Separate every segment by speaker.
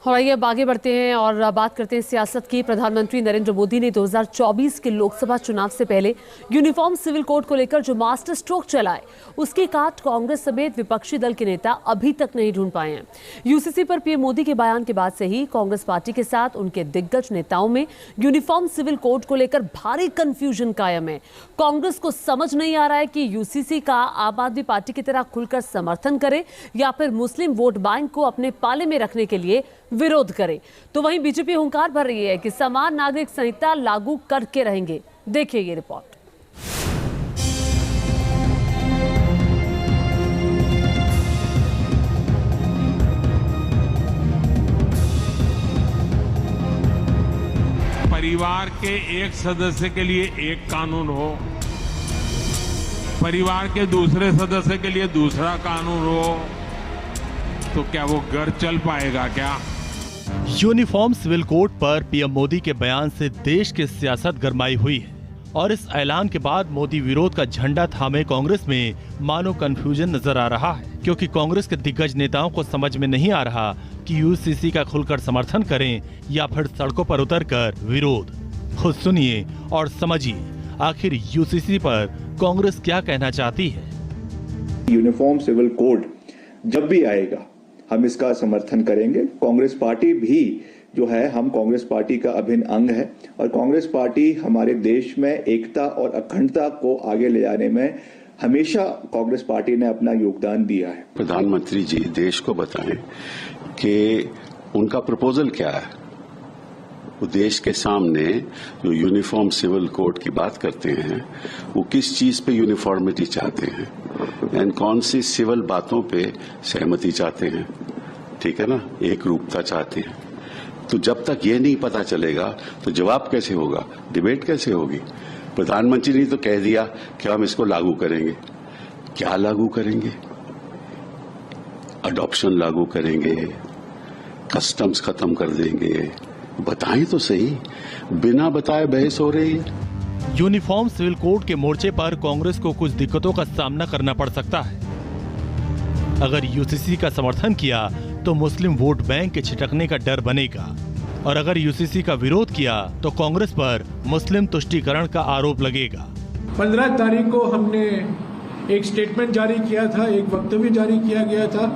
Speaker 1: और आइए अब आगे बढ़ते हैं और बात करते हैं सियासत की। प्रधानमंत्री नरेंद्र मोदी ने 2024 के लोकसभा चुनाव से पहले यूनिफॉर्म सिविल कोड को लेकर जो मास्टर स्ट्रोक चलाए, उसकी काट कांग्रेस समेत विपक्षी दल के नेता अभी तक नहीं ढूंढ पाए हैं। यूसीसी पर पीएम मोदी के बयान के बाद से ही कांग्रेस पार्टी के साथ उनके दिग्गज नेताओं में यूनिफॉर्म सिविल कोड को लेकर भारी कंफ्यूजन कायम है। कांग्रेस को समझ नहीं आ रहा है कि यूसीसी का आम आदमी पार्टी की तरह खुलकर समर्थन करे या फिर मुस्लिम वोट बैंक को अपने पाले में रखने के लिए विरोध करे। तो वहीं बीजेपी हुंकार भर रही है कि समान नागरिक संहिता लागू करके रहेंगे। देखिए ये रिपोर्ट।
Speaker 2: परिवार के एक सदस्य के लिए एक कानून हो, परिवार के दूसरे सदस्य के लिए दूसरा कानून हो, तो क्या वो घर चल पाएगा क्या?
Speaker 3: यूनिफॉर्म सिविल कोड पर पीएम मोदी के बयान से देश की सियासत गरमाई हुई है और इस ऐलान के बाद मोदी विरोध का झंडा थामे कांग्रेस में मानो कंफ्यूजन नजर आ रहा है, क्योंकि कांग्रेस के दिग्गज नेताओं को समझ में नहीं आ रहा कि यूसीसी का खुलकर समर्थन करें या फिर सड़कों पर उतरकर विरोध। खुद सुनिए और समझिए आखिर यूसीसी पर कांग्रेस क्या कहना चाहती है।
Speaker 4: यूनिफॉर्म सिविल कोड जब भी आएगा हम इसका समर्थन करेंगे। कांग्रेस पार्टी भी जो है, हम कांग्रेस पार्टी का अभिन्न अंग है और कांग्रेस पार्टी हमारे देश में एकता और अखंडता को आगे ले जाने में हमेशा कांग्रेस पार्टी ने अपना योगदान दिया है।
Speaker 5: प्रधानमंत्री जी देश को बताएं कि उनका प्रपोजल क्या है। वो देश के सामने जो यूनिफॉर्म सिविल कोड की बात करते हैं, वो किस चीज पे यूनिफॉर्मिटी चाहते हैं एंड कौन सी सिविल बातों पे सहमति चाहते हैं, ठीक है ना, एक रूपता चाहते हैं। तो जब तक ये नहीं पता चलेगा तो जवाब कैसे होगा, डिबेट कैसे होगी? प्रधानमंत्री ने तो कह दिया कि हम इसको लागू करेंगे। क्या लागू करेंगे? अडॉप्शन लागू करेंगे, कस्टम्स खत्म कर देंगे? बताएं तो सही, बिना बताए बहस हो रही है।
Speaker 3: यूनिफॉर्म सिविल कोड के मोर्चे पर कांग्रेस को कुछ दिक्कतों का सामना करना पड़ सकता है। अगर यूसीसी का समर्थन किया तो मुस्लिम वोट बैंक के छिटकने का डर बनेगा और अगर यूसीसी का विरोध किया तो कांग्रेस पर मुस्लिम तुष्टीकरण का आरोप लगेगा।
Speaker 6: 15 तारीख को हमने एक स्टेटमेंट जारी किया था, एक वक्तव्य जारी किया गया था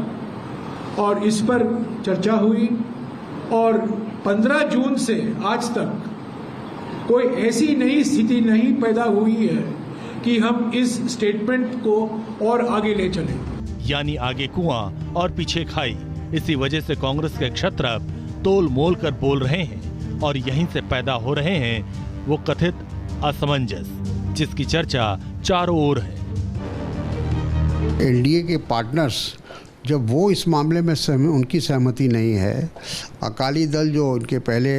Speaker 6: और इस पर चर्चा हुई और 15 जून से आज तक कोई ऐसी नई स्थिति नहीं पैदा हुई है कि हम इस स्टेटमेंट को और आगे ले चलें।
Speaker 3: यानी आगे कुआं और पीछे खाई। इसी वजह से कांग्रेस के क्षत्रप तोल मोल कर बोल रहे हैं और यहीं से पैदा हो रहे हैं वो कथित असमंजस, जिसकी चर्चा चारों ओर है।
Speaker 7: एनडीए के पार्टनर्स जब वो इस मामले में उनकी सहमति नहीं है, अकाली दल जो उनके पहले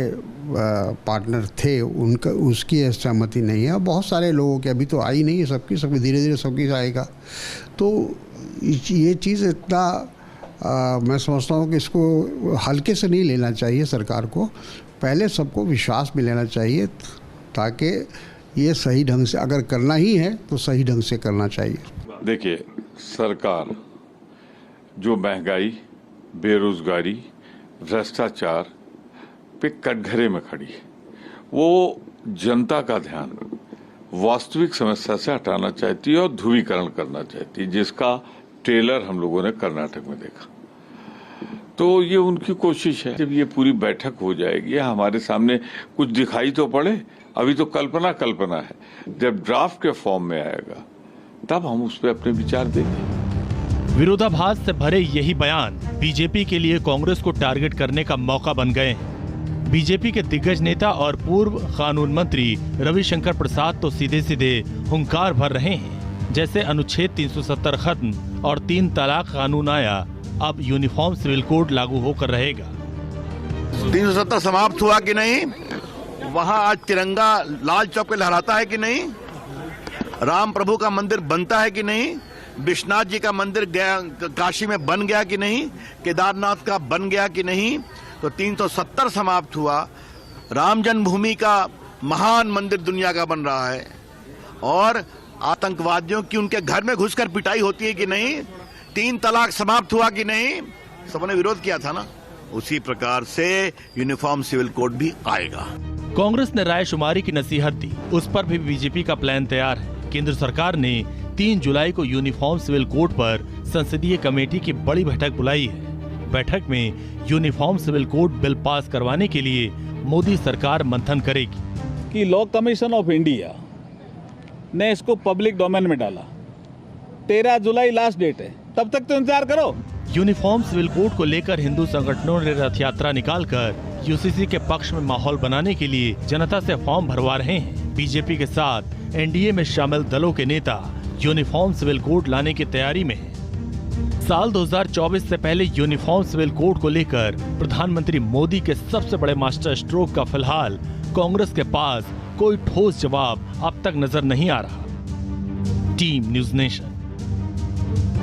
Speaker 7: पार्टनर थे उनका उसकी सहमति नहीं है, बहुत सारे लोगों की अभी तो आई नहीं है, सबकी धीरे धीरे सबकी आएगा। तो ये चीज़ इतना मैं समझता हूँ कि इसको हल्के से नहीं लेना चाहिए सरकार को। पहले सबको विश्वास में लेना चाहिए ताकि ये सही ढंग से अगर करना ही है तो सही ढंग से करना चाहिए।
Speaker 8: देखिए, सरकार जो महंगाई, बेरोजगारी, भ्रष्टाचार पे कटघरे में खड़ी है, वो जनता का ध्यान वास्तविक समस्या से हटाना चाहती है और ध्रुवीकरण करना चाहती है, जिसका ट्रेलर हम लोगों ने कर्नाटक में देखा। तो ये उनकी कोशिश है। जब ये पूरी बैठक हो जाएगी, हमारे सामने कुछ दिखाई तो पड़े, अभी तो कल्पना है। जब ड्राफ्ट के फॉर्म में आएगा तब हम उस पर अपने विचार देंगे।
Speaker 3: विरोधाभास से भरे यही बयान बीजेपी के लिए कांग्रेस को टारगेट करने का मौका बन गए हैं। बीजेपी के दिग्गज नेता और पूर्व कानून मंत्री रविशंकर प्रसाद तो सीधे सीधे हुंकार भर रहे हैं, जैसे अनुच्छेद 370 खत्म और 3 तलाक कानून आया, अब यूनिफॉर्म सिविल कोड लागू होकर रहेगा।
Speaker 9: 370 समाप्त हुआ कि नहीं? वहाँ आज तिरंगा लाल चौक पे लहराता है कि नहीं? राम प्रभु का मंदिर बनता है कि नहीं? विश्वनाथ जी का मंदिर काशी में बन गया कि नहीं? केदारनाथ का बन गया कि नहीं? तो 370 समाप्त हुआ। राम जन्मभूमि का महान मंदिर दुनिया का बन रहा है और आतंकवादियों की उनके घर में घुसकर पिटाई होती है कि नहीं? 3 तलाक समाप्त हुआ कि नहीं? सबने विरोध किया था ना। उसी प्रकार से यूनिफॉर्म सिविल कोड भी आएगा।
Speaker 3: कांग्रेस ने रायशुमारी की नसीहत दी, उस पर भी बीजेपी का प्लान तैयार है। केंद्र सरकार ने 3 जुलाई को यूनिफॉर्म सिविल कोड पर संसदीय कमेटी की बड़ी बैठक बुलाई है। बैठक में uniform civil code bill pass करवाने के लिए मोदी सरकार मंथन करेगी।
Speaker 10: कि लॉ कमीशन ऑफ इंडिया ने इसको पब्लिक डोमेन में डाला, 13 जुलाई लास्ट डेट है, तब तक तो इंतजार करो।
Speaker 3: यूनिफॉर्म सिविल कोड को लेकर हिंदू संगठनों ने रथ यात्रा निकालकर यूसीसी के पक्ष में माहौल बनाने के लिए जनता से फॉर्म भरवा रहे हैं। बीजेपी के साथ एनडीए में शामिल दलों के नेता यूनिफॉर्म सिविल कोड लाने की तैयारी में हैं। साल 2024 से पहले यूनिफॉर्म सिविल कोड को लेकर प्रधानमंत्री मोदी के सबसे बड़े मास्टर स्ट्रोक का फिलहाल कांग्रेस के पास कोई ठोस जवाब अब तक नजर नहीं आ रहा। Team news nation.